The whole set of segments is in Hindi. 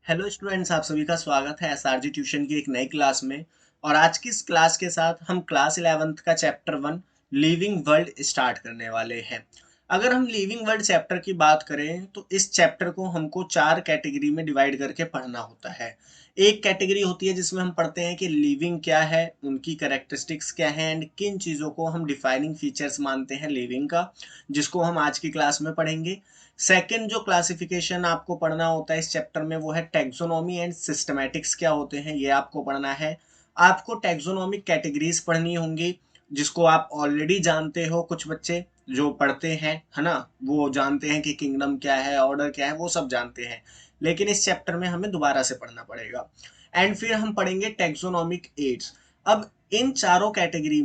हेलो स्टूडेंट्स, आप सभी का स्वागत है एसआरजी ट्यूशन की एक नई क्लास में। और आज की इस क्लास के साथ हम क्लास 11th का चैप्टर 1 लिविंग वर्ल्ड स्टार्ट करने वाले हैं। अगर हम लिविंग वर्ल्ड चैप्टर की बात करें तो इस चैप्टर को हमको 4 कैटेगरी में डिवाइड करके पढ़ना होता है। एक कैटेगरी होती है जिसमें हम पढ़ते हैं कि लिविंग क्या है, उनकी कैरेक्टरिस्टिक्स क्या है एंड किन चीज़ों को हम डिफाइनिंग फीचर्स मानते हैं लिविंग का, जिसको हम आज की क्लास में पढ़ेंगे। सेकंड जो क्लासिफिकेशन आपको पढ़ना होता है इस चैप्टर में वो है टैक्सोनॉमी एंड सिस्टमैटिक्स क्या होते हैं, ये आपको पढ़ना है। आपको टैक्सोनॉमिक कैटेगरीज पढ़नी होंगी, जिसको आप ऑलरेडी जानते हो। कुछ बच्चे जो पढ़ते हैं, है ना, वो जानते हैं कि किंगडम क्या है, ऑर्डर क्या है, वो सब जानते हैं। लेकिन इस चैप्टर में हमें दोबारा से पढ़ना पड़ेगा। एंड फिर हम पढ़ेंगे टैक्सोनॉमिक एड्स। अब इन चारों कैटेगरी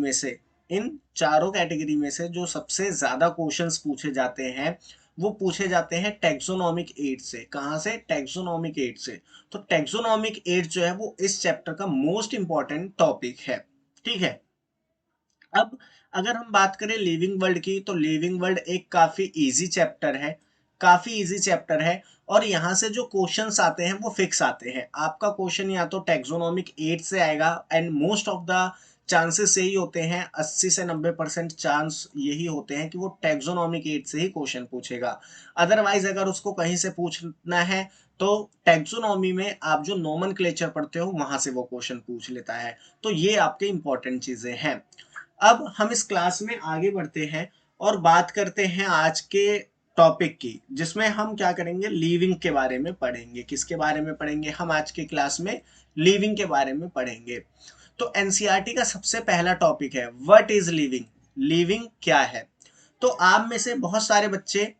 में से जो सबसे ज्यादा क्वेश्चंस पूछे जाते हैं वो पूछे जाते हैं टैक्सोनॉमिक एड से। कहाँ से? टैक्सोनॉमिक एड से। तो टैक्सोनॉमिक एड जो है वो इस चैप्टर का मोस्ट इंपॉर्टेंट टॉपिक है। ठीक है। अब अगर हम बात करें लिविंग वर्ल्ड की, तो लिविंग वर्ल्ड एक काफी इजी चैप्टर है, काफी इजी चैप्टर है। और यहाँ से जो क्वेश्चंस आते हैं वो फिक्स आते हैं। आपका क्वेश्चन या तो टैक्सोनॉमिक एड से आएगा and most of the chances यही होते हैं, 80 से 90% चांस यही होते हैं कि वो टैक्सोनॉमिक एड से ही क्वेश्चन पूछेगा। अदरवाइज अगर उसको कहीं से पूछना है तो टैक्सोनॉमी में आप जो नोमेनक्लेचर पढ़ते हो वहां से वो क्वेश्चन पूछ लेता है। तो ये आपके इंपॉर्टेंट चीजें हैं। अब हम इस क्लास में आगे बढ़ते हैं और बात करते हैं आज के टॉपिक की, जिसमें हम क्या करेंगे, लीविंग के बारे में पढ़ेंगे। किसके बारे में पढ़ेंगे? हम आज की क्लास में लीविंग के बारे में पढ़ेंगे। तो एनसीईआरटी का सबसे पहला टॉपिक है व्हाट इज लिविंग। लिविंग क्या है? तो आप में से बहुत सारे बच्चे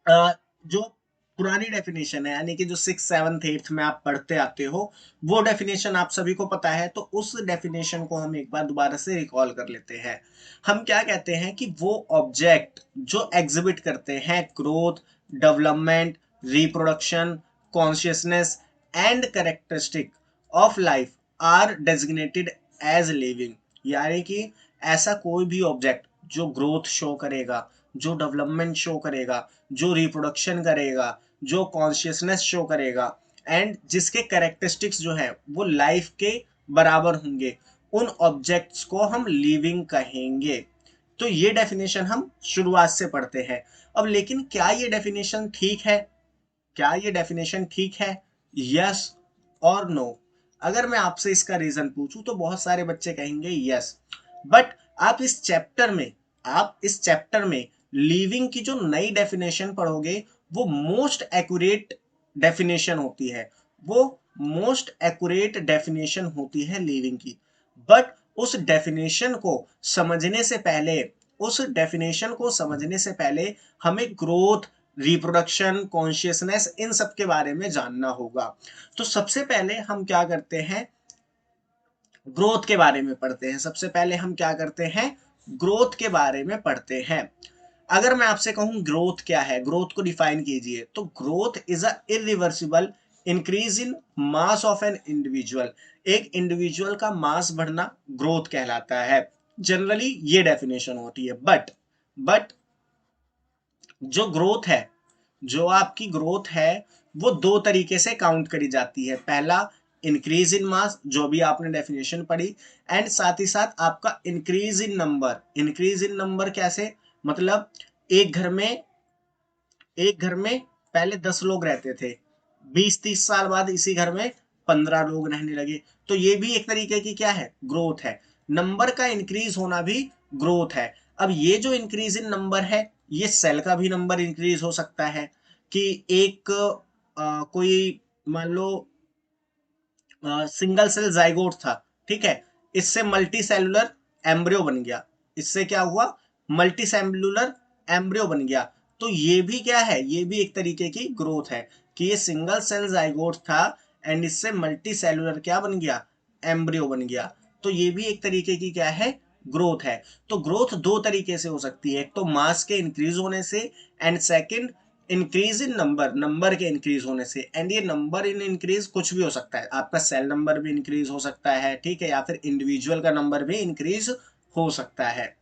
जो पुरानी डेफिनेशन है, यानी कि जो 6th 7th 8th में आप पढ़ते आते हो, वो डेफिनेशन आप सभी को पता है। तो उस डेफिनेशन को हम एक बार दोबारा से रिकॉल कर लेते हैं। हम क्या कहते हैं कि वो ऑब्जेक्ट जो एग्जिबिट करते हैं growth, development, reproduction, consciousness and characteristic of life are designated as living. यानी कि ऐसा कोई भी ऑब्जेक्ट जो ग्रोथ शो करेगा, जो डेवलपमेंट शो करेगा, जो रिप्रोडक्शन करेगा, जो कॉन्शियसनेस शो करेगा एंड जिसके कैरेक्टरिस्टिक्स जो है वो लाइफ के बराबर होंगे, उन ऑब्जेक्ट्स को हम लिविंग कहेंगे। तो ये डेफिनेशन हम शुरुआत से पढ़ते हैं। अब लेकिन क्या ये डेफिनेशन ठीक है? क्या ये डेफिनेशन ठीक है? यस और नो। अगर मैं आपसे इसका रीजन पूछूं तो बहुत सारे बच्चे कहेंगे यस। बट आप इस चैप्टर में लिविंग की जो नई डेफिनेशन पढ़ोगे वो मोस्ट एक्यूरेट डेफिनेशन होती है। वो मोस्ट एक्यूरेट डेफिनेशन होती है लिविंग की। बट समझने से पहले उस डेफिनेशन को समझने से पहले हमें ग्रोथ, रिप्रोडक्शन, कॉन्शियसनेस, इन सब के बारे में जानना होगा। तो सबसे पहले हम क्या करते हैं, ग्रोथ के बारे में पढ़ते हैं। सबसे पहले हम क्या करते हैं, ग्रोथ के बारे में पढ़ते हैं। अगर मैं आपसे कहूं ग्रोथ क्या है, ग्रोथ को डिफाइन कीजिए, तो growth is a irreversible increase in mass of an individual. एक इंडिविजुअल का मास बढ़ना ग्रोथ कहलाता है। जनरली ये डेफिनेशन होती है। बट जो ग्रोथ है, जो आपकी ग्रोथ है वो दो तरीके से काउंट करी जाती है। पहला, इंक्रीज इन मास, जो भी आपने डेफिनेशन पढ़ी, एंड साथ ही साथ आपका increase in number. Increase in number कैसे? मतलब एक घर में एक घर में पहले 10 लोग रहते थे, 20-30 साल बाद इसी घर में 15 लोग रहने लगे। तो ये भी एक तरीके की क्या है, ग्रोथ है। नंबर का इंक्रीज होना भी ग्रोथ है। अब ये जो इंक्रीज इन नंबर है, ये सेल का भी नंबर इंक्रीज हो सकता है कि एक कोई मान लो सिंगल सेल जाइगोट था, ठीक है, इससे मल्टी सेलुलर एम्ब्रियो बन गया। इससे क्या हुआ, मल्टी सेलुलर एम्ब्रियो बन गया। तो ये भी क्या है, ये भी एक तरीके की ग्रोथ है कि ये सिंगल सेल जाइगोट था एंड इससे मल्टी सेलुलर क्या बन गया, एम्ब्रियो बन गया। तो ये भी एक तरीके की क्या है, ग्रोथ है। तो ग्रोथ दो तरीके से हो सकती है, एक तो मास के इंक्रीज होने से and second increase in number, number के इंक्रीज होने से। एंड ये नंबर इन इंक्रीज कुछ भी हो सकता है, आपका सेल नंबर भी इंक्रीज हो सकता है, ठीक है, या फिर इंडिविजुअल का नंबर भी इंक्रीज हो सकता है।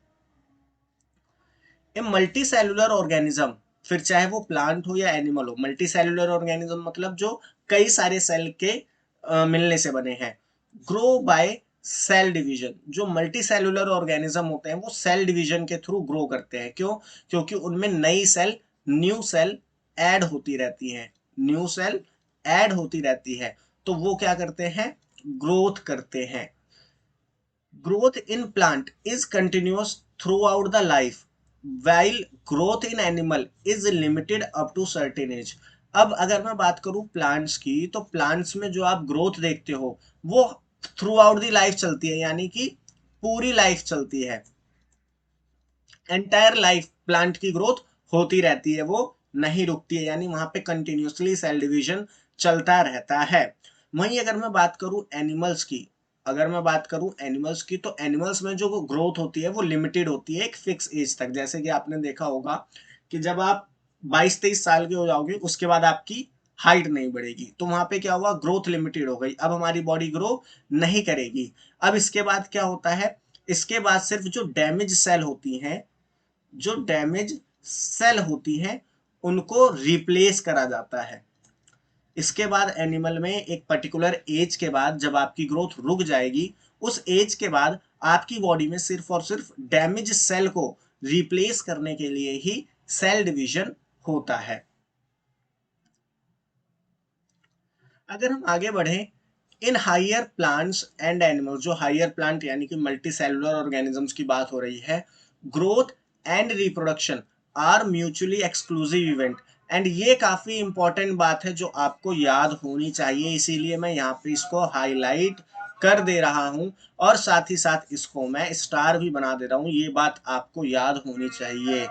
ए मल्टी सेलुलर ऑर्गेनिज्म फिर चाहे वो प्लांट हो या एनिमल हो। मल्टी सेल्यूलर ऑर्गेनिज्म मतलब जो कई सारे सेल के मिलने से बने हैं। ग्रो बाय सेल डिवीजन, जो मल्टी सेल्यूलर ऑर्गेनिज्म होते हैं वो सेल डिवीजन के थ्रू ग्रो करते हैं। क्यों? क्योंकि उनमें नई सेल, न्यू सेल ऐड होती रहती हैं, न्यू सेल ऐड होती रहती है, तो वो क्या करते हैं? ग्रोथ करते हैं। Growth in plant is continuous throughout the life, while growth in animal is limited up to certain age. अब अगर मैं बात करूं प्लांट्स की, तो प्लांट्स में जो आप ग्रोथ देखते हो वो थ्रू आउट दी लाइफ चलती है, यानी कि पूरी लाइफ चलती है। एंटायर लाइफ प्लांट की ग्रोथ होती रहती है, वो नहीं रुकती है, यानी वहां पे कंटिन्यूसली सेल डिवीजन चलता रहता है। वहीं अगर मैं बात करूं एनिमल्स की, अगर मैं बात करूं एनिमल्स की, तो एनिमल्स में जो ग्रोथ होती है वो लिमिटेड होती है एक फिक्स एज तक। जैसे कि आपने देखा होगा कि जब आप 22-23 साल के हो जाओगे उसके बाद आपकी हाइट नहीं बढ़ेगी, तो वहां पे क्या हुआ? ग्रोथ लिमिटेड हो गई, अब हमारी बॉडी ग्रो नहीं करेगी। अब इसके बाद क्या होता है? इसके बाद सिर्फ जो डैमेज सेल होती हैं, जो डैमेज सेल होती हैं उनको रिप्लेस करा जाता है। इसके बाद एनिमल में एक पर्टिकुलर एज के बाद जब आपकी ग्रोथ रुक जाएगी, उस एज के बाद आपकी बॉडी में सिर्फ और सिर्फ डैमेज सेल को रिप्लेस करने के लिए ही सेल डिवीजन होता है। अगर हम आगे बढ़े, in higher plants and animals, जो हायर प्लांट यानी कि मल्टी सेलुलर ऑर्गेनिजम्स की बात हो रही है, growth and reproduction are mutually exclusive event. And ये काफी इंपॉर्टेंट बात है जो आपको याद होनी चाहिए, इसीलिए मैं यहाँ पे इसको हाईलाइट कर दे रहा हूँ और साथ ही साथ इसको मैं स्टार भी बना दे रहा हूँ। ये बात आपको याद होनी चाहिए।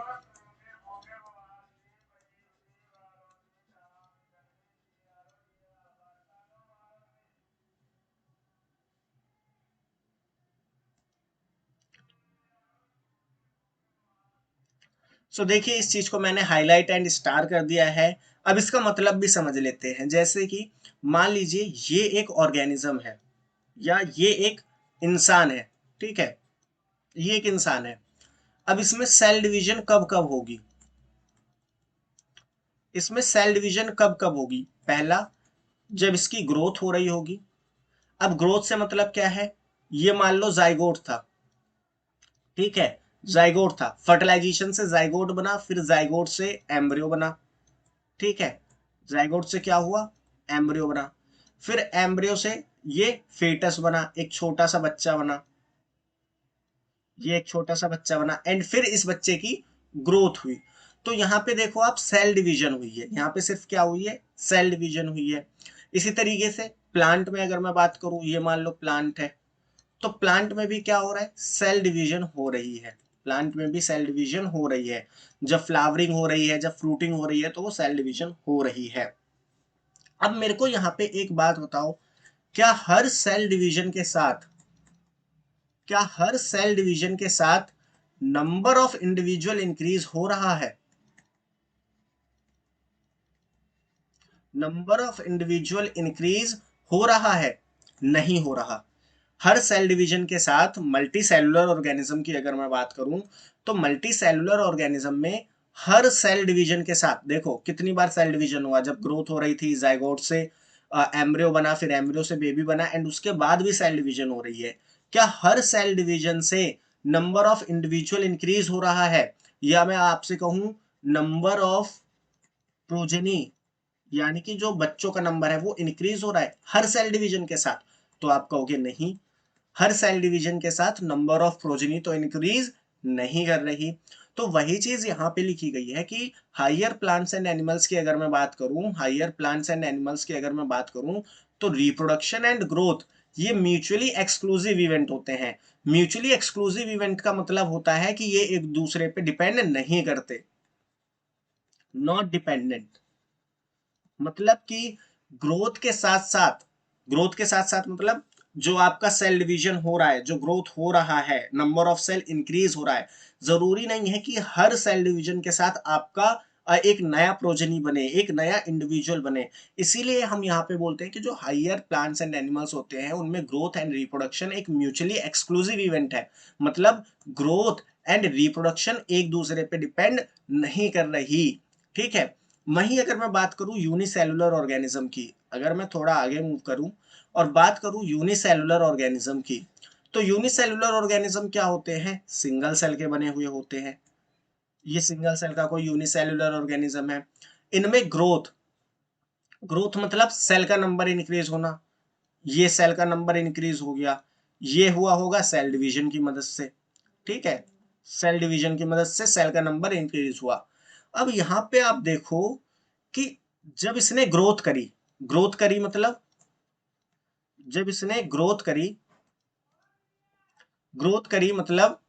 देखिए, इस चीज को मैंने हाईलाइट एंड स्टार कर दिया है। अब इसका मतलब भी समझ लेते हैं। जैसे कि मान लीजिए ये एक ऑर्गेनिज्म है या ये एक इंसान है, ठीक है, ये एक इंसान है। अब इसमें सेल डिवीजन कब कब होगी? इसमें सेल डिवीजन कब कब होगी? पहला, जब इसकी ग्रोथ हो रही होगी। अब ग्रोथ से मतलब क्या है? ये मान लो जाइगोट था, ठीक है, जाइगोट था, फर्टिलाइजेशन से जाइगोट बना, फिर जाइगोट से एम्ब्रियो बना, ठीक है, जाइगोट से क्या हुआ? एम्ब्रियो बना, फिर एम्ब्रियो से ये फेटस बना, एक छोटा सा बच्चा बना, ये एक छोटा सा बच्चा बना, एंड फिर इस बच्चे की ग्रोथ हुई। तो यहाँ पे देखो आप, सेल डिवीजन हुई है, यहाँ पे सिर्फ क्या हुई है? सेल डिवीजन हुई है। इसी तरीके से प्लांट में अगर मैं बात करूं, ये मान लो प्लांट है, तो प्लांट में भी क्या हो रहा है? सेल डिवीजन हो रही है। प्लांट में भी सेल डिवीजन हो रही है। जब फ्लावरिंग हो रही है, जब फ्रूटिंग हो रही है, तो वो सेल डिवीजन हो रही है। अब मेरे को यहाँ पे एक बात बताओ, क्या हर सेल डिवीजन के साथ, क्या हर सेल डिवीजन के साथ नंबर ऑफ इंडिविजुअल इंक्रीज हो रहा है? नंबर ऑफ इंडिविजुअल इंक्रीज हो रहा है? नहीं हो रहा। हर सेल डिवीजन के साथ मल्टी सेलुलर ऑर्गेनिज्म की अगर मैं बात करूं, तो मल्टी सेलुलर ऑर्गेनिज्म में हर सेल डिवीजन के साथ देखो कितनी बार सेल डिवीजन हुआ। जब ग्रोथ हो रही थी, जाइगोट से एम्ब्रियो बना, फिर एम्ब्रियो से बेबी बना, एंड उसके बाद भी सेल डिवीजन हो रही है। क्या हर सेल डिवीजन से नंबर ऑफ इंडिविजुअल इंक्रीज हो रहा है, या मैं आपसे कहूं नंबर ऑफ प्रोजेनी, यानी कि जो बच्चों का नंबर है वो इंक्रीज हो रहा है हर सेल डिवीजन के साथ? तो आप कहोगे नहीं, हर सेल डिवीजन के साथ नंबर ऑफ प्रोजेनी तो इंक्रीज नहीं कर रही। तो वही चीज यहाँ पे लिखी गई है कि हायर प्लांट्स एंड एनिमल्स की अगर मैं बात करूं, हायर प्लांट्स एंड एनिमल्स की अगर मैं बात करूं, तो रिप्रोडक्शन एंड ग्रोथ ये म्यूचुअली एक्सक्लूसिव इवेंट होते हैं। म्यूचुअली एक्सक्लूसिव इवेंट का मतलब होता है कि ये एक दूसरे पे डिपेंड नहीं करते, नॉट डिपेंडेंट। मतलब कि ग्रोथ के साथ साथ, ग्रोथ के साथ साथ मतलब जो आपका सेल डिवीजन हो रहा है, जो ग्रोथ हो रहा है, नंबर ऑफ सेल इंक्रीज हो रहा है, जरूरी नहीं है कि हर सेल डिवीजन के साथ आपका एक नया प्रोजेनी बने, एक नया इंडिविजुअल बने। इसीलिए हम यहाँ पे बोलते हैं कि जो हायर प्लांट्स एंड एनिमल्स होते हैं उनमें ग्रोथ एंड रिप्रोडक्शन एक म्यूचुअली एक्सक्लूसिव इवेंट है। मतलब ग्रोथ एंड रिप्रोडक्शन एक दूसरे पे डिपेंड नहीं कर रही, ठीक है। वहीं अगर मैं बात करूं यूनिसेलुलर ऑर्गेनिज्म की, अगर मैं थोड़ा आगे मूव करूं और बात करूं यूनिसेलुलर ऑर्गेनिज्म की, तो यूनिसेलुलर ऑर्गेनिज्म क्या होते हैं, सिंगल सेल के बने हुए होते हैं। ये सिंगल सेल का कोई यूनिसेलुलर ऑर्गेनिज्म है। इनमें ग्रोथ, ग्रोथ मतलब सेल का नंबर इंक्रीज होना, ये सेल का नंबर इंक्रीज हो गया, ये हुआ होगा सेल डिवीजन की मदद से। ठीक है, सेल डिवीजन की मदद से सेल का नंबर इंक्रीज हुआ। अब यहां पे आप देखो कि जब इसने ग्रोथ करी, ग्रोथ करी मतलब जब इसने ग्रोथ करी मतलब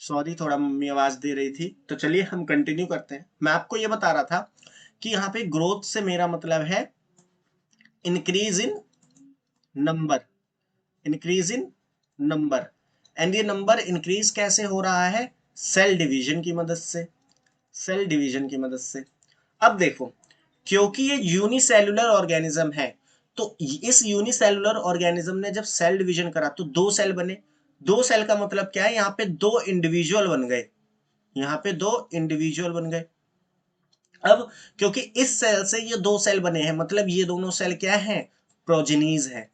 सॉरी थोड़ा मम्मी आवाज दे रही थी, तो चलिए हम कंटिन्यू करते हैं। मैं आपको ये बता रहा था कि यहाँ पे ग्रोथ से मेरा मतलब है increase in number, increase in number. And ये नंबर इंक्रीज कैसे हो रहा है, सेल डिवीजन की मदद से, सेल डिवीजन की मदद से। अब देखो, क्योंकि ये यूनिसेलुलर ऑर्गेनिज्म है, तो इस यूनिसेलुलर ऑर्गेनिज्म ने जब सेल डिवीजन करा तो दो सेल बने। दो सेल का मतलब क्या है, यहाँ पे दो इंडिविजुअल बन गए, यहाँ पे दो इंडिविजुअल बन गए। अब क्योंकि इस सेल से ये दो सेल बने हैं, मतलब ये दोनों सेल क्या है, प्रोजेनीज है।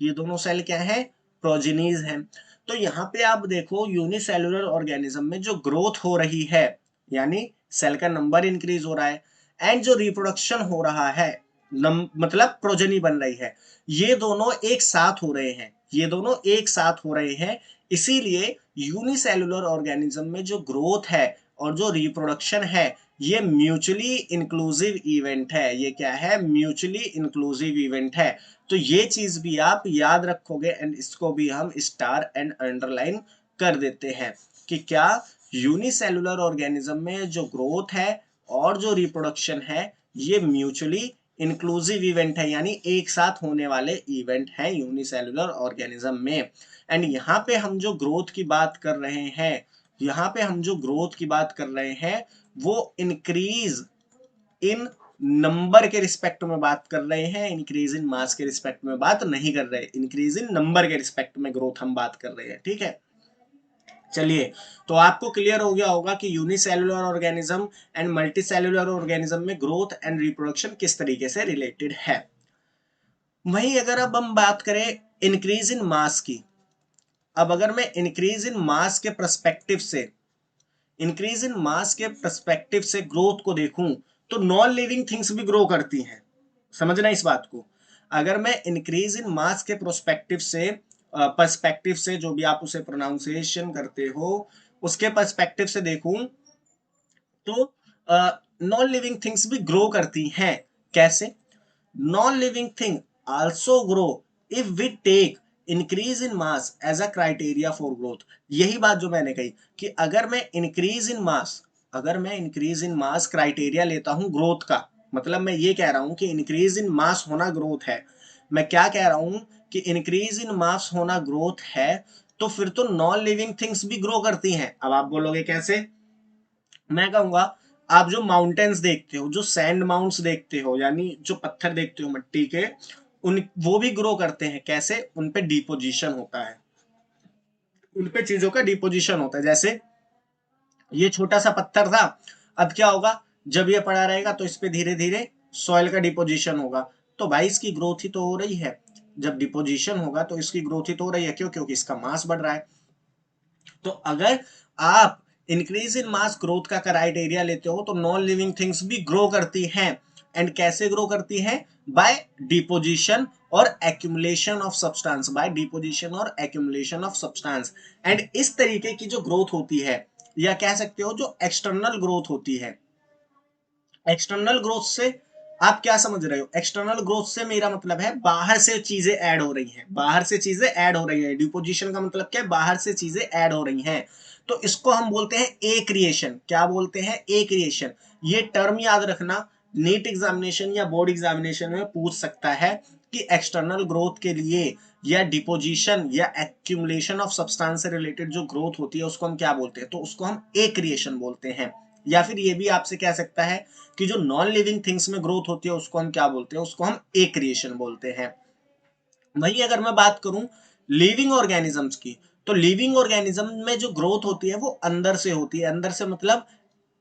ये दोनों सेल क्या है, प्रोजेनीज हैं। तो यहाँ पे आप देखो यूनिसेलुलर ऑर्गेनिज्म में जो ग्रोथ हो रही है, यानी सेल का नंबर इंक्रीज हो रहा है, एंड जो रिप्रोडक्शन हो रहा है, मतलब प्रोजेनी बन रही है, ये दोनों एक साथ हो रहे हैं, ये दोनों एक साथ हो रहे हैं। इसीलिए यूनिसेलुलर ऑर्गेनिज्म में जो ग्रोथ है और जो रिप्रोडक्शन है, ये म्यूचुअली इंक्लूसिव इवेंट है। ये क्या है, म्यूचुअली इंक्लूसिव इवेंट है। तो ये चीज भी आप याद रखोगे एंड इसको भी हम स्टार एंड अंडरलाइन कर देते हैं कि क्या यूनिसेलुलर ऑर्गेनिज्म में जो ग्रोथ है और जो रिप्रोडक्शन है, ये म्यूचुअली इंक्लूसिव इवेंट है, यानी एक साथ होने वाले इवेंट है यूनिसेलुलर ऑर्गेनिज्म में। एंड यहाँ पे हम जो ग्रोथ की बात कर रहे हैं, यहाँ पे हम जो ग्रोथ की बात कर रहे हैं, वो इंक्रीज इन नंबर के रिस्पेक्ट में बात कर रहे हैं, इंक्रीज इन मास के रिस्पेक्ट में बात नहीं कर रहे, इंक्रीज इन नंबर के रिस्पेक्ट में ग्रोथ हम बात कर रहे हैं। ठीक है, चलिए, तो आपको क्लियर हो गया होगा कि unicellular organism and multicellular organism में ग्रोथ एंड रिप्रोडक्शन किस तरीके से रिलेटेड है। वहीं अगर अब हम बात करें इंक्रीज इन मास की, अब अगर मैं इंक्रीज इन मास के पर्सपेक्टिव से, इंक्रीज इन मास के पर्सपेक्टिव से ग्रोथ को देखूं, तो नॉन लिविंग थिंग्स भी ग्रो करती हैं। समझना इस बात को, अगर मैं इंक्रीज इन मास के प्रोस्पेक्टिव से, पर्सपेक्टिव से, जो भी आप उसे प्रोनाउंसिएशन करते हो, उसके पर्सपेक्टिव से देखूं, तो नॉन लिविंग थिंग्स भी ग्रो करती हैं। कैसे, non living thing also grow if we take increase in mass as a criteria for growth. यही बात जो मैंने कही कि अगर मैं इंक्रीज इन मास, अगर मैं इंक्रीज इन मास क्राइटेरिया लेता हूं ग्रोथ का, मतलब मैं ये कह रहा हूं कि इंक्रीज इन मास होना ग्रोथ है, मैं क्या कह रहा हूं कि इंक्रीज इन मास होना ग्रोथ है, तो फिर तो नॉन लिविंग थिंग्स भी ग्रो करती हैं। अब आप बोलोगे कैसे, मैं कहूंगा आप जो माउंटेन्स देखते हो, जो सैंड माउंट्स देखते हो, यानी जो पत्थर देखते हो मिट्टी के, उन वो भी ग्रो करते हैं। कैसे, उन पे डिपोजिशन होता है, उन पे चीजों का डिपोजिशन होता है। जैसे ये छोटा सा पत्थर था, अब क्या होगा, जब ये पड़ा रहेगा तो इस पे धीरे धीरे सॉइल का डिपोजिशन होगा, तो भाई इसकी ग्रोथ ही तो हो रही है। जब डिपोजिशन होगा तो इसकी ग्रोथ ही तो हो रही है, क्यों, क्योंकि इसका मास बढ़ रहा है। तो अगर आप इंक्रीज इन मास ग्रोथ का क्राइटेरिया लेते हो, तो नॉन लिविंग थिंग्स भी ग्रो करती हैं। एंड कैसे ग्रो करती हैं, बाय डिपोजिशन और accumulation of substance, by deposition और एक्यूमुलेशन ऑफ सब्सटेंस। एंड इस तरीके की जो ग्रोथ होती है, या कह सकते हो जो एक्सटर्नल ग्रोथ होती है, एक्सटर्नल ग्रोथ से आप क्या समझ रहे हो, एक्सटर्नल ग्रोथ से मेरा मतलब है बाहर से चीजें ऐड हो रही हैं, बाहर से चीजें ऐड हो रही हैं। डिपोजिशन का मतलब क्या है, बाहर से चीजें ऐड हो रही हैं। तो इसको हम बोलते हैं ए क्रिएशन। क्या बोलते हैं, ए क्रिएशन। ये टर्म याद रखना, नीट एग्जामिनेशन या बोर्ड एग्जामिनेशन में पूछ सकता है कि एक्सटर्नल ग्रोथ के लिए या डिपोजिशन या एक्यूमुलेशन ऑफ सब्सटेंस से रिलेटेड जो ग्रोथ होती है उसको हम क्या बोलते हैं, तो उसको हम ए क्रिएशन बोलते हैं। या फिर ये भी आपसे कह सकता है कि जो नॉन लिविंग थिंग्स में ग्रोथ होती है उसको हम क्या बोलते हैं, उसको हम ए क्रिएशन बोलते हैं। वहीं अगर मैं बात करूं लिविंग ऑर्गेनिजम्स की, तो लिविंग ऑर्गेनिज्म में जो ग्रोथ होती है वो अंदर से होती है। अंदर से मतलब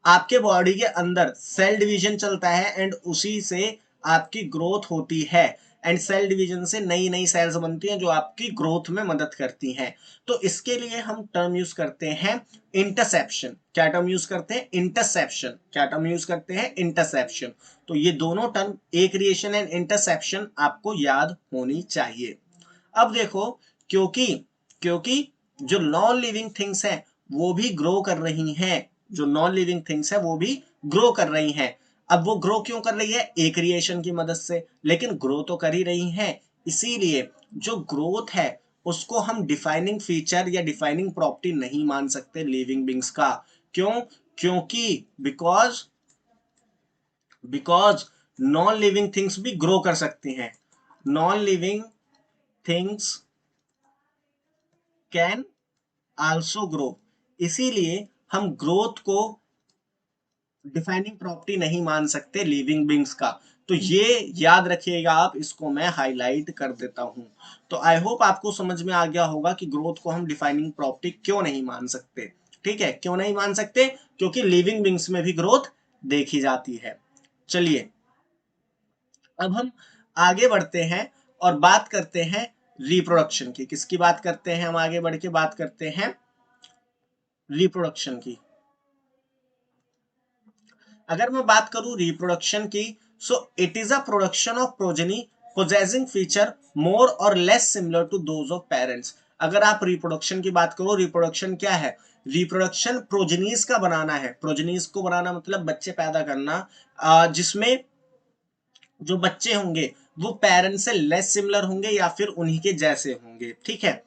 आपके बॉडी के अंदर सेल डिवीजन चलता है एंड उसी से आपकी ग्रोथ होती है। एंड सेल डिवीजन से नई नई सेल्स बनती हैं जो आपकी ग्रोथ में मदद करती हैं। तो इसके लिए हम टर्म यूज करते हैं इंटरसेप्शन। क्या टर्म यूज करते हैं? इंटरसेप्शन। क्या टर्म यूज करते हैं? इंटरसेप्शन। तो ये दोनों टर्म, एक्रिएशन एंड इंटरसेप्शन, आपको याद होनी चाहिए। अब देखो, क्योंकि क्योंकि जो नॉन लिविंग थिंग्स हैं वो भी ग्रो कर रही हैं, जो नॉन लिविंग थिंग्स है वो भी ग्रो कर रही हैं। अब वो ग्रो क्यों कर रही है? एक क्रिएशन की मदद से, लेकिन ग्रो तो कर ही रही हैं। इसीलिए जो ग्रोथ है उसको हम डिफाइनिंग फीचर या डिफाइनिंग प्रॉपर्टी नहीं मान सकते लिविंग बींग्स का। क्यों? क्योंकि because because non living things भी ग्रो कर सकती हैं। Non living things can also grow. इसीलिए हम ग्रोथ को डिफाइनिंग प्रॉपर्टी नहीं मान सकते लिविंग बींग्स का। तो ये याद रखिएगा आप, इसको मैं हाईलाइट कर देता हूं। तो आई होप आपको समझ में आ गया होगा कि ग्रोथ को हम डिफाइनिंग प्रॉपर्टी क्यों नहीं मान सकते। ठीक है, क्यों नहीं मान सकते? क्योंकि लिविंग बींग्स में भी ग्रोथ देखी जाती है। चलिए, अब हम आगे बढ़ते हैं और बात करते हैं रिप्रोडक्शन की। किसकी बात करते हैं? हम आगे बढ़ के बात करते हैं रिप्रोडक्शन की। अगर मैं बात करूं रिप्रोडक्शन की, so it is a production of progeny possessing feature more or less similar to those of parents. अगर आप रिप्रोडक्शन की बात करो, रिप्रोडक्शन क्या है? रिप्रोडक्शन प्रोजेनीज का बनाना है। प्रोजेनीज को बनाना मतलब बच्चे पैदा करना, जिसमें जो बच्चे होंगे वो पेरेंट्स से लेस सिमिलर होंगे या फिर उन्हीं के जैसे होंगे। ठीक है।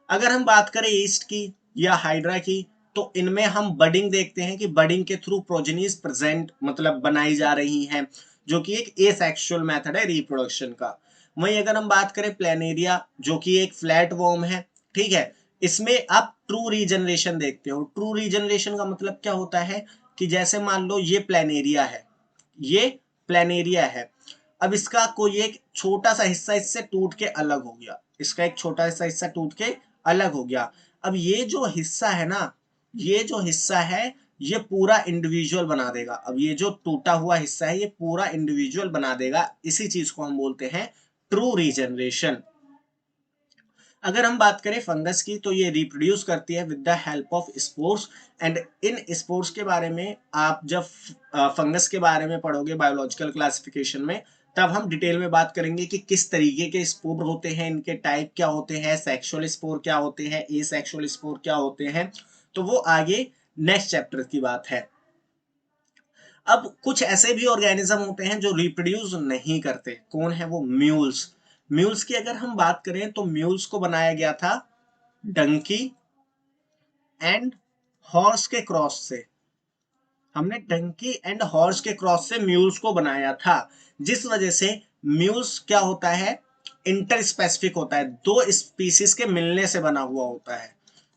अगर हम बात करें ईस्ट की या हाइड्रा की, तो इनमें हम बडिंग देखते हैं कि बडिंग के थ्रू प्रोजेनीज प्रेजेंट मतलब बनाई जा रही हैं, जो कि एक एसेक्सुअल मेथड है रिप्रोडक्शन का। वहीं अगर हम बात करें प्लेनेरिया, जो कि एक फ्लैट वॉर्म है, ठीक है, इसमें आप ट्रू रीजनरेशन देखते हो। ट्रू रीजनरेशन का मतलब क्या होता है कि जैसे मान लो ये प्लेनेरिया है, ये प्लेनेरिया है, अब इसका कोई एक छोटा सा हिस्सा इससे टूट के अलग हो गया, इसका एक छोटा सा हिस्सा टूट के अलग हो गया। अब ये जो हिस्सा है ना, ये जो हिस्सा है ये पूरा इंडिविजुअल बना देगा। अब ये जो टूटा हुआ हिस्सा है ये पूरा इंडिविजुअल बना देगा। इसी चीज को हम बोलते हैं ट्रू रीजनरेशन। अगर हम बात करें फंगस की, तो ये रिप्रोड्यूस करती है with the help of spores. And in spores के बारे में आप जब फंगस के बारे में पढ़ोगे बायोलॉजिकल क्लासिफिकेशन में, तब हम डिटेल में बात करेंगे कि किस तरीके के स्पोर होते हैं, इनके टाइप क्या होते हैं, सेक्सुअल स्पोर क्या होते हैं, एसेक्सुअल स्पोर क्या होते हैं। तो वो आगे नेक्स्ट चैप्टर की बात है। अब कुछ ऐसे भी ऑर्गेनिज्म होते हैं जो रिप्रोड्यूस नहीं करते। कौन है वो? म्यूल्स। म्यूल्स की अगर हम बात करें तो म्यूल्स को बनाया गया था डंकी एंड हॉर्स के क्रॉस से। हमने डंकी एंड हॉर्स के क्रॉस से म्यूल्स को बनाया था, जिस वजह से म्यूल्स क्या होता है? इंटर स्पेसिफिक होता है, दो स्पीसीज के मिलने से बना हुआ होता है,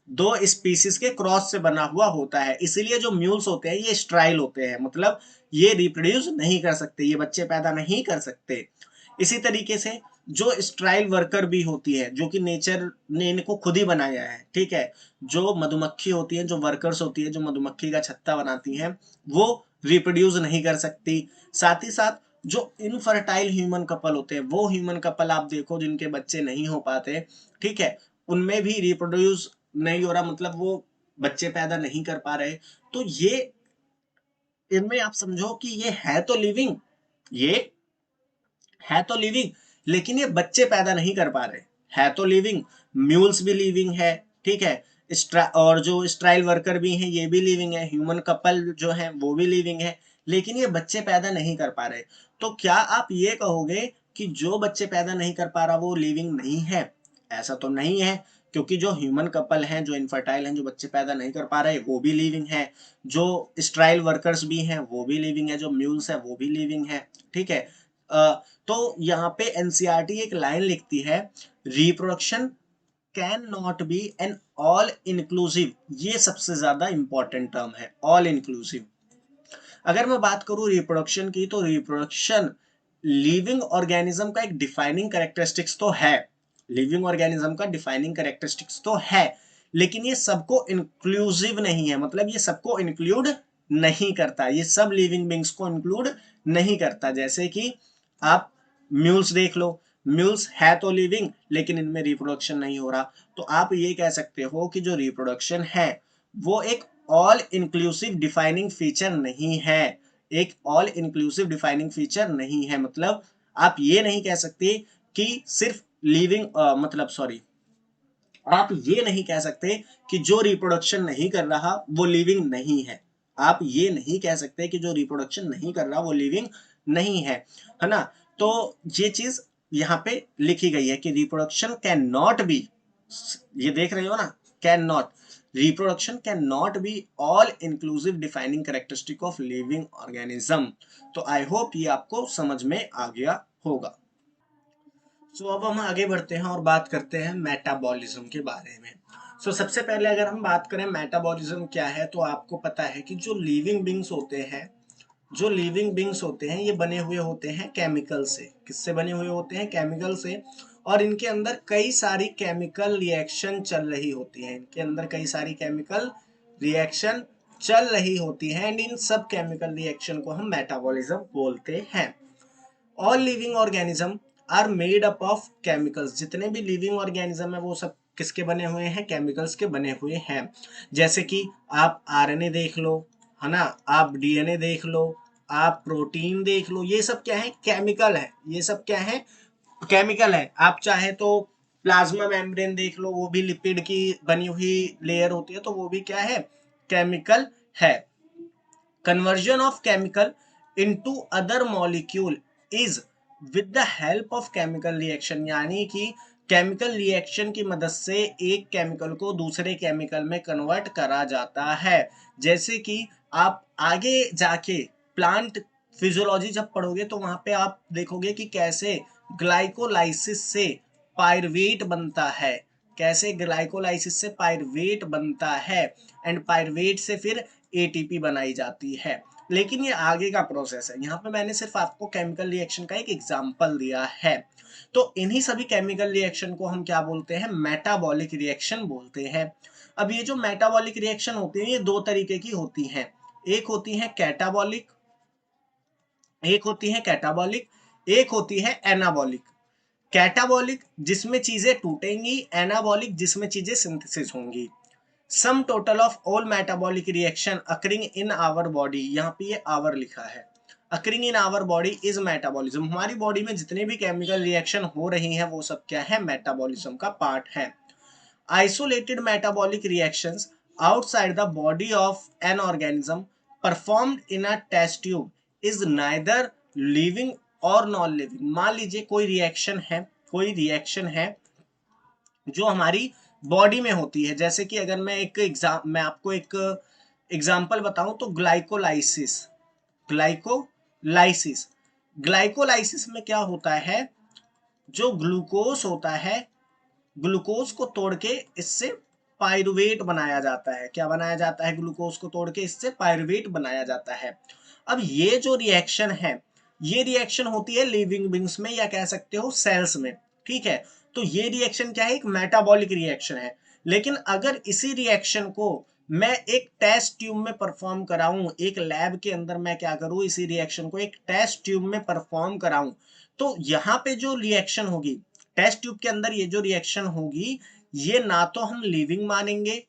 दो स्पीसीज के क्रॉस से बना हुआ होता है। इसीलिए जो म्यूल्स होते हैं ये स्ट्राइल होते हैं, मतलब ये रिप्रोड्यूस नहीं कर सकते, ये बच्चे पैदा नहीं कर सकते। इसी तरीके से जो स्ट्राइल वर्कर भी होती है, जो कि नेचर ने इनको खुद ही बनाया है, ठीक है, जो मधुमक्खी होती है, जो वर्कर्स होती है, जो मधुमक्खी का छत्ता बनाती हैं, वो रिप्रोड्यूस नहीं कर सकती। साथ ही साथ जो इनफर्टाइल ह्यूमन कपल होते हैं, वो ह्यूमन कपल आप देखो जिनके बच्चे नहीं हो पाते, ठीक है, उनमें भी रिप्रोड्यूस नहीं हो रहा, मतलब वो बच्चे पैदा नहीं कर पा रहे। तो ये इनमें आप समझो कि ये है तो लिविंग, ये है तो लिविंग, लेकिन ये बच्चे पैदा नहीं कर पा रहे। है तो लिविंग, म्यूल्स भी लिविंग है, ठीक है, और जो स्ट्राइल वर्कर भी हैं ये भी लिविंग है, ह्यूमन कपल जो है वो भी लिविंग है, लेकिन ये बच्चे पैदा नहीं कर पा रहे। तो क्या आप ये कहोगे कि जो बच्चे पैदा नहीं कर पा रहा वो लिविंग नहीं है? ऐसा तो नहीं है, क्योंकि जो ह्यूमन कपल हैं, जो इनफर्टाइल हैं, जो बच्चे पैदा नहीं कर पा रहे, वो भी लिविंग है। जो स्ट्राइल वर्कर्स भी हैं वो भी लिविंग है, जो म्यूल्स है वो भी लिविंग है, ठीक है। तो यहाँ पे एनसीईआरटी एक लाइन लिखती है, reproduction can not be an all inclusive. ये सबसे ज्यादा इंपॉर्टेंट टर्म है, ऑल इंक्लूसिव। अगर मैं बात करूं रिप्रोडक्शन की, तो रिप्रोडक्शन लिविंग ऑर्गेनिज्म का एक डिफाइनिंग कैरेक्टरिस्टिक्स तो है, लिविंग ऑर्गेनिज्म का डिफाइनिंग कैरेक्टरिस्टिक्स तो है, लेकिन ये सबको इंक्लूसिव नहीं है, मतलब ये सबको इंक्लूड नहीं करता, ये सब लिविंग बींग्स को इंक्लूड नहीं करता। जैसे कि आप म्यूल्स देख लो, म्यूल्स है तो लिविंग लेकिन इनमें रिप्रोडक्शन नहीं हो रहा, तो आप ये कह सकते हो कि जो रिप्रोडक्शन है वो एक ऑल इंक्लूसिव डिफाइनिंग फीचर नहीं है, एक ऑल इंक्लूसिव डिफाइनिंग फीचर नहीं है। मतलब आप ये नहीं कह सकते कि सिर्फ लिविंग मतलब सॉरी, आप ये नहीं कह सकते कि जो रिप्रोडक्शन नहीं कर रहा वो लिविंग नहीं है, आप ये नहीं कह सकते कि जो रिप्रोडक्शन नहीं कर रहा वो लिविंग नहीं है ना। तो ये चीज यहाँ पे लिखी गई है कि रिप्रोडक्शन कैन नॉट बी, ये देख रहे हो ना, can not, reproduction can not be all inclusive defining characteristic of living organism. तो आई होप ये आपको समझ में आ गया होगा। अब हम आगे बढ़ते हैं और बात करते हैं मेटाबॉलिज्म के बारे में। सबसे पहले अगर हम बात करें मेटाबॉलिज्म क्या है, तो आपको पता है कि जो लिविंग बींग्स होते हैं, जो लिविंग बींग्स होते हैं ये बने हुए होते हैं केमिकल से। किससे बने हुए होते हैं? केमिकल से। और इनके अंदर कई सारी केमिकल रिएक्शन चल रही होती है, इनके अंदर कई सारी केमिकल रिएक्शन चल रही होती है, एंड इन सब केमिकल रिएक्शन को हम मेटाबॉलिज्म बोलते हैं। All living organism are made up of chemicals, जितने भी लिविंग ऑर्गेनिज्म है वो सब किसके बने हुए हैं? केमिकल्स के बने हुए हैं। जैसे कि आप आरएनए देख लो, है ना, आप डीएनए देख लो, आप प्रोटीन देख लो, ये सब क्या है? केमिकल है। ये सब क्या है? केमिकल है। आप चाहे तो प्लाज्मा मेम्ब्रेन देख लो, वो भी लिपिड की बनी हुई लेयर होती है, तो वो भी क्या है? केमिकल है। Conversion of chemical into other molecule is with the help of chemical reaction, यानी कि केमिकल रिएक्शन की मदद से एक केमिकल को दूसरे केमिकल में कन्वर्ट करा जाता है। जैसे कि आप आगे जाके प्लांट फिजियोलॉजी जब पढ़ोगे तो वहां पे आप देखोगे कि कैसे ग्लाइकोलाइसिस से पायरवेट बनता है, कैसे ग्लाइकोलाइसिस से पायरवेट बनता है, एंड पायरवेट से फिर एटीपी बनाई जाती है। लेकिन ये आगे का प्रोसेस है, यहाँ पे मैंने सिर्फ आपको केमिकल रिएक्शन का एक एग्जांपल दिया है। तो इन्हीं सभी केमिकल रिएक्शन को हम क्या बोलते हैं? मेटाबॉलिक रिएक्शन बोलते हैं। अब ये जो मेटाबॉलिक रिएक्शन होती है ये दो तरीके की होती हैं, एक होती है कैटाबॉलिक, एक होती है कैटाबॉलिक, एक होती है एनाबॉलिक। कैटाबॉलिक जिसमें चीजें टूटेंगी, एनाबॉलिक जिसमें चीजें सिंथेसिस होंगी। Sum total of all metabolic reaction occurring in our body, यहाँ पे ये आवर लिखा है, occurring in our body is metabolism. हमारी बॉडी में जितने भी केमिकल रिएक्शन हो रही हैं वो सब क्या है? मेटाबॉलिज्म का पार्ट है। Isolated metabolic reactions outside the body of an organism performed in a test tube is neither living और नॉन लिविंग। मान लीजिए कोई रिएक्शन है, कोई रिएक्शन है जो हमारी बॉडी में होती है। जैसे कि अगर मैं आपको एक एग्जांपल बताऊं तो ग्लाइकोलाइसिस, ग्लाइकोलाइसिस, ग्लाइकोलाइसिस में क्या होता है? जो ग्लूकोज होता है, ग्लूकोज को तोड़ के इससे पायरुवेट बनाया जाता है। क्या बनाया जाता है? ग्लूकोज को तोड़ के इससे पायरुवेट बनाया जाता है। अब ये जो रिएक्शन है, ये रिएक्शन होती है लिविंग बींग्स में, या कह सकते हो सेल्स में, ठीक है। तो ये रिएक्शन क्या है? एक मेटाबॉलिक रिएक्शन है। लेकिन अगर इसी रिएक्शन को मैं एक टेस्ट ट्यूब में परफॉर्म कराऊं, एक लैब के अंदर मैं क्या करूं, इसी रिएक्शन को एक टेस्ट ट्यूब में परफॉर्म कराऊं, तो यहाँ पे जो रिएक्शन होगी टेस्ट ट्यूब के अंदर, ये जो रिएक्शन होगी ये ना तो हम लिविंग मानेंगे,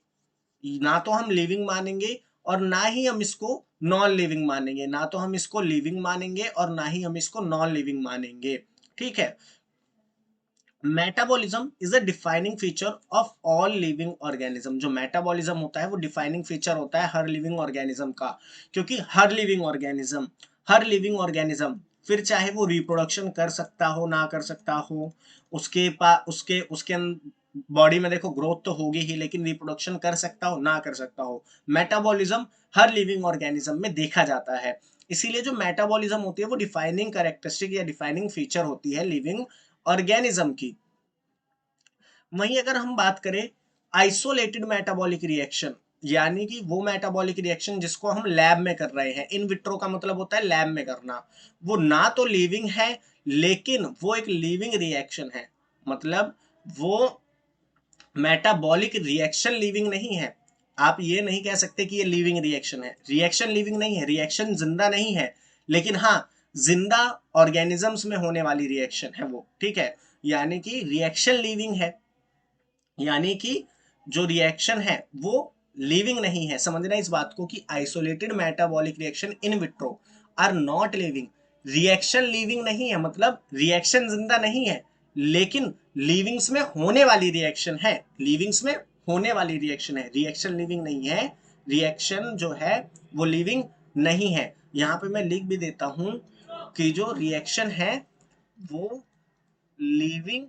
ना तो हम लिविंग मानेंगे और ना ही हम इसको नॉन लिविंग मानेंगे, ना तो हम इसको लिविंग मानेंगे और ना ही हम इसको नॉन लिविंग मानेंगे, ठीक है। Metabolism is a defining feature of all living organism. जो मेटाबॉलिज्म होता है वो डिफाइनिंग फीचर होता है हर लिविंग ऑर्गेनिज्म का, क्योंकि हर लिविंग ऑर्गेनिज्म फिर चाहे वो रिप्रोडक्शन कर सकता हो ना कर सकता हो, उसके पास उसके बॉडी में देखो ग्रोथ तो होगी ही, लेकिन रिप्रोडक्शन कर सकता हो ना कर सकता हो, मेटाबॉलिज्म हर लिविंग ऑर्गेनिज्म में देखा जाता है। इसीलिए जो मेटाबॉलिज्म होती है वो डिफाइनिंग कैरेक्टरिस्टिक या डिफाइनिंग फीचर होती है लिविंग ऑर्गेनिज्म की। वहीं अगर हम बात करें आइसोलेटेड मेटाबॉलिक रिएक्शन, यानी कि वो मेटाबॉलिक रिएक्शन जिसको हम लैब में कर रहे हैं, इन विट्रो का मतलब होता है लैब में करना, वो ना तो लिविंग है लेकिन वो एक लिविंग रिएक्शन है। मतलब वो मेटाबॉलिक रिएक्शन लिविंग नहीं है। आप ये नहीं कह सकते कि ये लिविंग रिएक्शन है। रिएक्शन लिविंग नहीं है, रिएक्शन जिंदा नहीं है, लेकिन हाँ जिंदा ऑर्गेनिजम्स में होने वाली रिएक्शन है वो, ठीक है। यानी कि रिएक्शन लिविंग है, यानी कि जो रिएक्शन है वो लिविंग नहीं है। समझना इस बात को कि isolated metabolic reaction in vitro are not living. Reaction living नहीं है मतलब रिएक्शन जिंदा नहीं है, लेकिन लिविंग्स में होने वाली रिएक्शन है, लिविंग्स में होने वाली रिएक्शन है। रिएक्शन लिविंग नहीं है, रिएक्शन जो है वो लिविंग नहीं है। यहां पे मैं लिख भी देता हूं कि जो रिएक्शन है वो लिविंग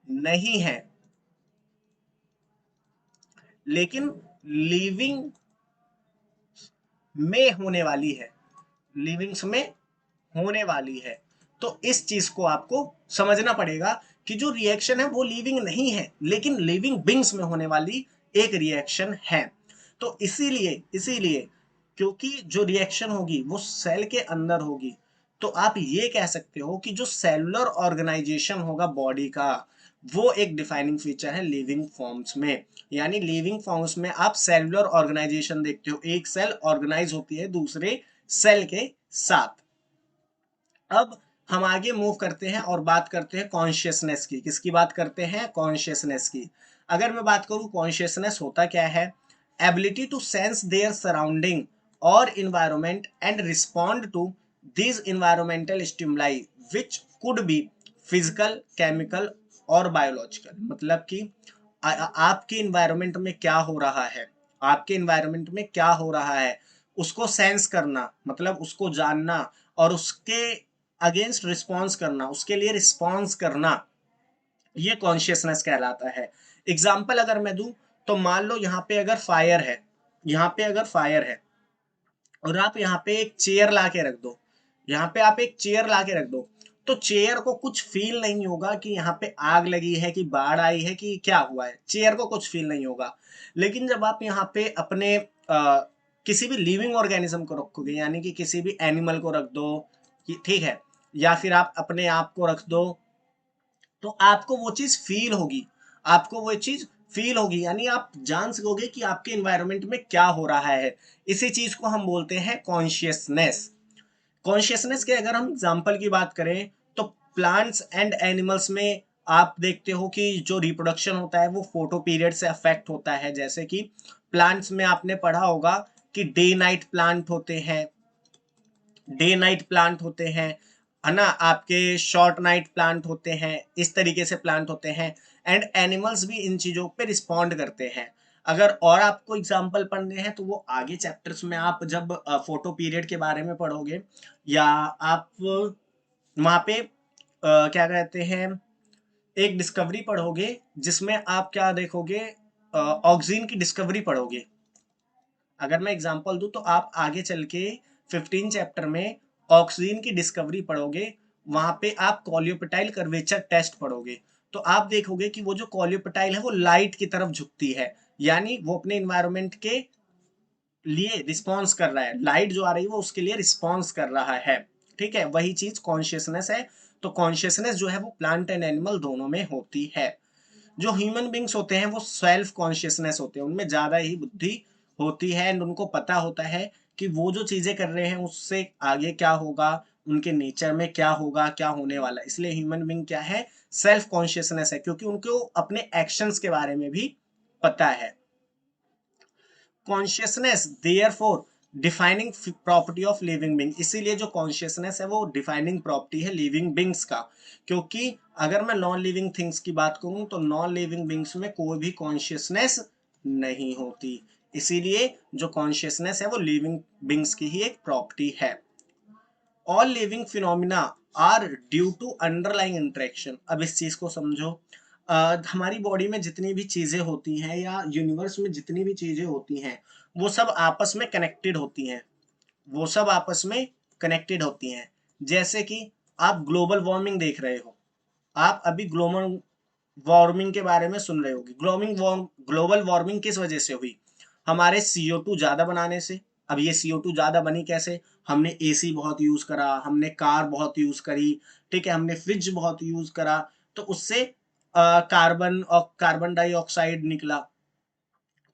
नहीं है, लेकिन लिविंग में होने वाली है, लिविंग्स में होने वाली है। तो इस चीज को आपको समझना पड़ेगा कि जो रिएक्शन है वो लिविंग नहीं है, लेकिन लिविंग बिंग्स में होने वाली एक रिएक्शन है। तो इसीलिए इसीलिए क्योंकि जो रिएक्शन होगी वो सेल के अंदर होगी, तो आप ये कह सकते हो कि जो सेलुलर ऑर्गेनाइजेशन होगा बॉडी का, वो एक डिफाइनिंग फीचर है लिविंग फॉर्म्स में। यानी लिविंग फॉर्म्स में आप सेलुलर ऑर्गेनाइजेशन देखते हो, एक सेल ऑर्गेनाइज होती है दूसरे सेल के साथ। अब हम आगे मूव करते हैं और बात करते हैं कॉन्शियसनेस की। किसकी बात करते हैं? कॉन्शियसनेस की। अगर मैं बात करूं कॉन्शियसनेस होता क्या है? Ability to sense their surrounding और environment and respond to this environmental stimuli which could be physical, chemical और बायोलॉजिकल। मतलब कि आपके इन्वायरमेंट में क्या हो रहा है, आपके इन्वायरमेंट में क्या हो रहा है उसको सेंस करना, मतलब उसको जानना और उसके अगेंस्ट रिस्पॉन्स करना, उसके लिए रिस्पॉन्स करना, ये कॉन्शियसनेस कहलाता है। एग्जाम्पल अगर मैं दूं तो मान लो यहाँ पे अगर फायर है, यहाँ पे अगर फायर है और आप यहाँ पे एक चेयर ला के रख दो, यहाँ पे आप एक चेयर ला के रख दो, तो चेयर को कुछ फील नहीं होगा कि यहाँ पे आग लगी है कि बाढ़ आई है कि क्या हुआ है, चेयर को कुछ फील नहीं होगा। लेकिन जब आप यहाँ पे अपने किसी भी लिविंग ऑर्गेनिज्म को रखोगे, यानी कि किसी भी एनिमल को रख दो, ठीक है, या फिर आप अपने आप को रख दो, तो आपको वो चीज फील होगी, आपको वो चीज फील होगी, यानी आप जान सकोगे कि आपके एनवायरनमेंट में क्या हो रहा है। इसी चीज को हम बोलते हैं कॉन्शियसनेस। कॉन्शियसनेस के अगर हम एग्जाम्पल की बात करें तो प्लांट्स एंड एनिमल्स में आप देखते हो कि जो रिप्रोडक्शन होता है वो फोटो पीरियड से अफेक्ट होता है। जैसे कि प्लांट्स में आपने पढ़ा होगा कि डे नाइट प्लांट होते हैं, डे नाइट प्लांट होते हैं, है ना, आपके शॉर्ट नाइट प्लांट होते हैं, इस तरीके से प्लांट होते हैं। एंड एनिमल्स भी इन चीजों पे रिस्पॉन्ड करते हैं। अगर और आपको एग्जांपल पढ़ने हैं तो वो आगे चैप्टर्स में आप जब फोटो पीरियड के बारे में पढ़ोगे, या आप वहां पे क्या कहते हैं, एक डिस्कवरी पढ़ोगे जिसमें आप क्या देखोगे, ऑक्सीजन की डिस्कवरी पढ़ोगे। अगर मैं एग्जांपल दूं तो आप आगे चल के 15 चैप्टर में ऑक्सीजन की डिस्कवरी पढ़ोगे, वहां पे आप कॉलियोपेटाइल कर्वेचर टेस्ट पढ़ोगे। तो आप देखोगे कि वो जो कॉलियोपेटाइल है वो लाइट की तरफ झुकती है, यानी वो अपने इन्वायरमेंट के लिए रिस्पॉन्स कर रहा है, लाइट जो आ रही है वो उसके लिए रिस्पॉन्स कर रहा है। ठीक है, वही चीज कॉन्शियसनेस है। तो कॉन्शियसनेस जो है वो प्लांट एंड एनिमल दोनों में होती है। जो ह्यूमन बींग्स होते हैं वो सेल्फ कॉन्शियसनेस होते हैं, उनमें ज्यादा ही बुद्धि होती है एंड उनको पता होता है कि वो जो चीजें कर रहे हैं उससे आगे क्या होगा, उनके नेचर में क्या होगा, क्या होने वाला है। इसलिए ह्यूमन बींग क्या है, सेल्फ कॉन्शियसनेस है, क्योंकि उनको अपने एक्शंस के बारे में भी पता है। Consciousness therefore defining property of living being. इसीलिए जो कॉन्शियसनेस है वो डिफाइनिंग प्रॉपर्टी है लिविंग बींग्स का। क्योंकि अगर मैं नॉन लिविंग थिंग्स की बात करूं तो नॉन लिविंग बींग्स में कोई भी कॉन्शियसनेस नहीं होती। इसीलिए जो कॉन्शियसनेस है वो लिविंग बींग्स की ही एक प्रॉपर्टी है। All living phenomena are due to underlying interaction. अब इस चीज को समझो, हमारी बॉडी में जितनी भी चीजें होती हैं या यूनिवर्स में जितनी भी चीजें होती हैं वो सब आपस में कनेक्टेड होती हैं, वो सब आपस में कनेक्टेड होती हैं। जैसे कि आप ग्लोबल वार्मिंग देख रहे हो, आप अभी ग्लोबल वार्मिंग के बारे में सुन रहे होगी। ग्लोबल वार्मिंग किस वजह से हुई? हमारे CO2 ज्यादा बनाने से। अब ये CO2 ज्यादा बनी कैसे? हमने एसी बहुत यूज करा, हमने कार बहुत यूज करी, ठीक है, हमने फ्रिज बहुत यूज करा, तो उससे कार्बन डाइऑक्साइड निकला,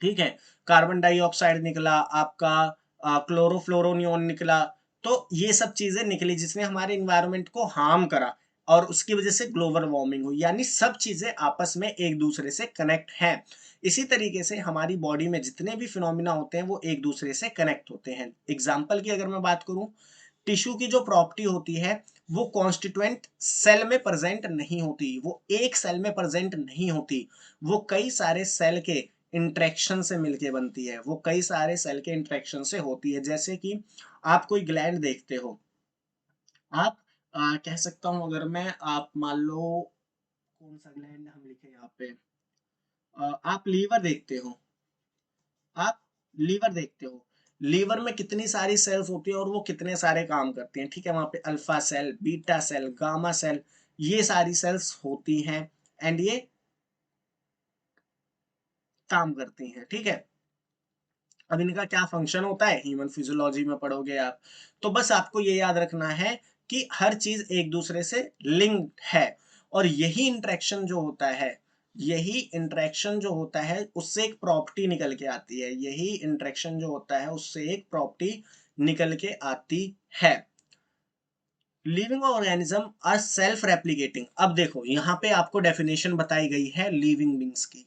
ठीक है, कार्बन डाइऑक्साइड निकला आपका, क्लोरोफ्लोरोनियन निकला। तो ये सब चीजें निकली जिसने हमारे इन्वायरमेंट को हार्म करा और उसकी वजह से ग्लोबल वार्मिंग हुई, यानी सब चीजें आपस में एक दूसरे से कनेक्ट हैं। इसी तरीके से हमारी बॉडी में जितने भी फिनोमिना होते हैं वो एक दूसरे से कनेक्ट होते हैं। एग्जाम्पल की अगर मैं बात करूं, टिश्यू की जो प्रॉपर्टी होती है वो कॉन्स्टिट्यूएंट सेल में प्रेजेंट नहीं होती, वो एक सेल में प्रेजेंट नहीं होती, वो कई सारे सेल के इंट्रैक्शन से मिलके बनती है, वो कई सारे सेल के इंट्रैक्शन से होती है। जैसे कि आप कोई ग्लैंड देखते हो, आप कह सकता हूं अगर मैं, आप मान लो कौन सा ग्लैंड हम लिखे यहाँ पे, आप लीवर देखते हो, आप लीवर देखते हो, लीवर में कितनी सारी सेल्स होती है और वो कितने सारे काम करती हैं, ठीक है, वहां पे alpha cell, beta cell, gamma cell, ये सारी सेल्स होती हैं एंड ये काम करती हैं, ठीक है। अब इनका क्या फंक्शन होता है ह्यूमन फिजियोलॉजी में पढ़ोगे आप। तो बस आपको ये याद रखना है कि हर चीज एक दूसरे से लिंक्ड है, और यही इंटरेक्शन जो होता है, यही इंटरेक्शन जो होता है उससे एक प्रॉपर्टी निकल के आती है, यही इंटरेक्शन जो होता है उससे एक प्रॉपर्टी निकल के आती है। Living organism are self replicating. अब देखो यहाँ पे आपको डेफिनेशन बताई गई है लिविंग बींग्स की।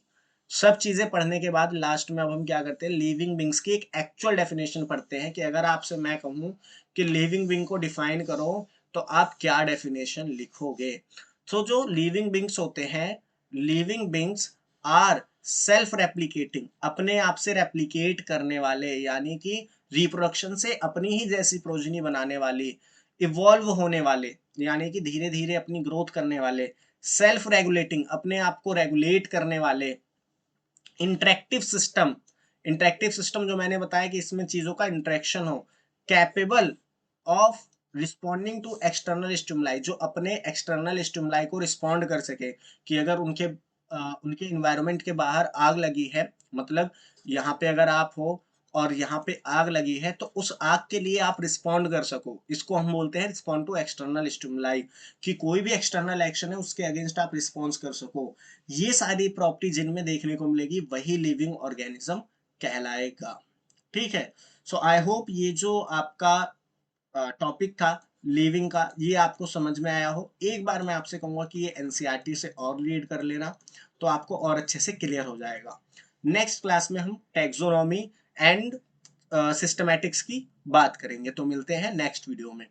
सब चीजें पढ़ने के बाद लास्ट में अब हम क्या करते हैं, लिविंग बींग्स की एक एक्चुअल डेफिनेशन पढ़ते हैं कि अगर आपसे मैं कहूं कि लिविंग बींग को डिफाइन करो तो आप क्या डेफिनेशन लिखोगे। तो जो लिविंग बींग्स होते हैं, living beings are self replicating, अपने आप से रेप्लिकेट करने वाले, यानी कि रिप्रोडक्शन से अपनी ही जैसी प्रोजनी बनाने वाली, इवॉल्व होने वाले, यानी कि धीरे धीरे अपनी ग्रोथ करने वाले, सेल्फ रेगुलेटिंग, अपने आप को रेगुलेट करने वाले, इंटरेक्टिव सिस्टम, इंटरेक्टिव सिस्टम जो मैंने बताया कि इसमें चीजों का इंटरेक्शन हो, capable of responding to external stimuli, जो अपने एक्सटर्नल स्टिमुलाई को रिस्पॉन्ड कर सके, कि अगर उनके इन्वायरमेंट के बाहर आग लगी है, मतलब यहाँ पे अगर आप हो और यहाँ पे आग लगी है तो उस आग के लिए आप रिस्पॉन्ड कर सको, इसको हम बोलते हैं रिस्पॉन्ड टू एक्सटर्नल स्टिमुलाई, कि कोई भी एक्सटर्नल एक्शन है उसके अगेंस्ट आप रिस्पॉन्स कर सको। ये सारी प्रॉपर्टी जिनमें देखने को मिलेगी वही लिविंग ऑर्गेनिज्म कहलाएगा, ठीक है। सो आई होप ये जो आपका टॉपिक था लिविंग का ये आपको समझ में आया हो। एक बार मैं आपसे कहूंगा कि ये एनसीईआरटी से और रीड कर लेना तो आपको और अच्छे से क्लियर हो जाएगा। नेक्स्ट क्लास में हम टैक्सोनॉमी एंड सिस्टमैटिक्स की बात करेंगे, तो मिलते हैं नेक्स्ट वीडियो में।